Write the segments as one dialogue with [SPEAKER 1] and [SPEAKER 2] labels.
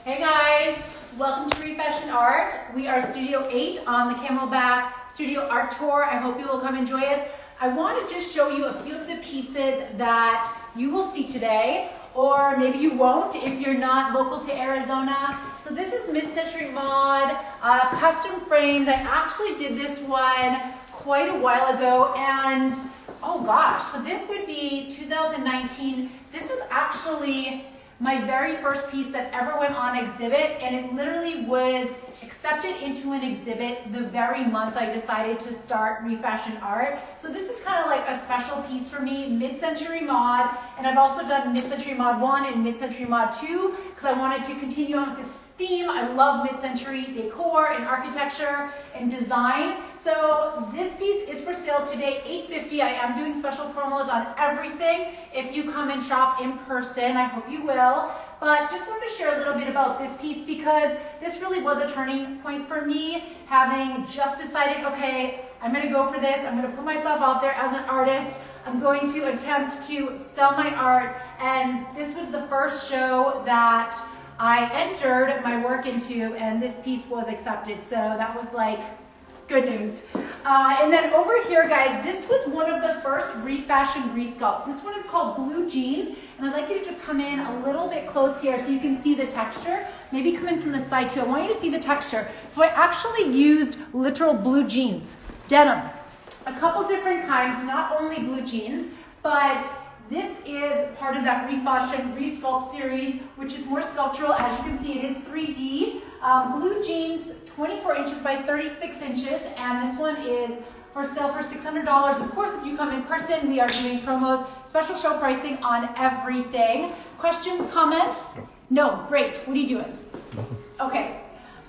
[SPEAKER 1] Hey guys, welcome to ReFashioned Art. We are Studio 8 on the Camelback Studio Art Tour. I hope you will come and join us. I want to just show you a few of the pieces that you will see today, or maybe you won't if you're not local to Arizona. So this is mid-century mod, custom framed. I actually did this one quite a while ago, and oh gosh, so this would be 2019. This is actually my very first piece that ever went on exhibit, and it literally was accepted into an exhibit the very month I decided to start ReFashioned Art. So this is kind of like a special piece for me, mid-century mod, and I've also done mid-century mod 1 and mid-century mod 2 because I wanted to continue on with this theme. I love mid-century decor and architecture and design. So this piece is for sale today, $8.50. I am doing special promos on everything. If you come and shop in person, I hope you will. But just wanted to share a little bit about this piece because this really was a turning point for me, having just decided, okay, I'm gonna go for this. I'm gonna put myself out there as an artist. I'm going to attempt to sell my art. And this was the first show that I entered my work into, and this piece was accepted. So that was like good news. And then over here, guys, this was one of the first ReFashioned resculpt. This one is called Blue Jeans, and I'd like you to just come in a little bit close here so you can see the texture. Maybe come in from the side too. I want you to see the texture. So I actually used literal blue jeans, denim, a couple different kinds, not only blue jeans, but this is part of that ReFashion Resculpt series, which is more sculptural. As you can see, it is 3D. Blue jeans, 24 inches by 36 inches, and this one is for sale for $600. Of course, if you come in person, we are doing promos, special show pricing on everything. Questions, comments? No, great. What are you doing? Okay.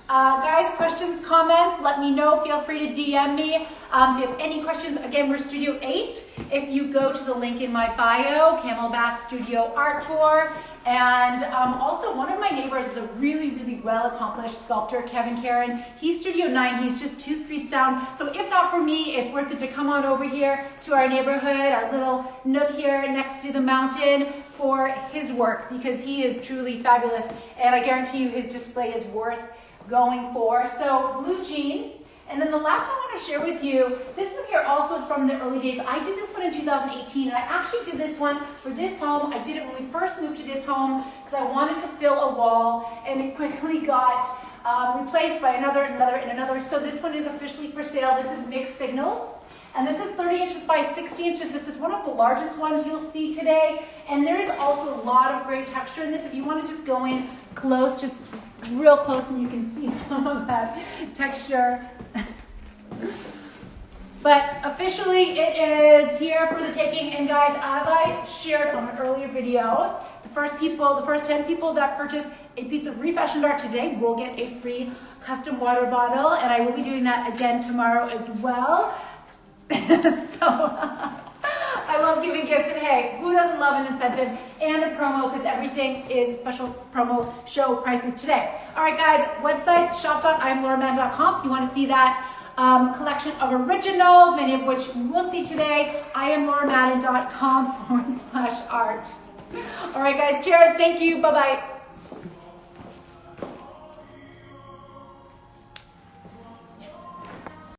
[SPEAKER 1] Guys, questions, comments, let me know. Feel free to DM me. If you have any questions, again, we're Studio 8. If you go to the link in my bio, Camelback Studio Art Tour. And also, one of my neighbors is a really, really well-accomplished sculptor, Kevin Karen. He's Studio 9. He's just 2 streets down. So if not for me, it's worth it to come on over here to our neighborhood, our little nook here next to the mountain for his work, because he is truly fabulous. And I guarantee you his display is worth going for. So blue jean. And then the last one I want to share with you, this one here also is from the early days. I did this one in 2018, and I actually did this one for this home. I did it when we first moved to this home because I wanted to fill a wall, and it quickly got replaced by another, and another. So this one is officially for sale. This is Mixed Signals. And this is 30 inches by 60 inches. This is one of the largest ones you'll see today. And there is also a lot of great texture in this. If you want to just go in close, just real close, and you can see some of that texture. But officially, it is here for the taking. And guys, as I shared on an earlier video, the first 10 people that purchase a piece of ReFashioned art today will get a free custom water bottle. And I will be doing that again tomorrow as well. So I love giving gifts, and hey, who doesn't love an incentive and a promo, because everything is special promo show prices today. All right, guys, websites, shop.IamLauraMann.com if you want to see that collection of originals, many of which you will see today. IamLauraMann.com /art. All right, guys, cheers. Thank you. Bye-bye.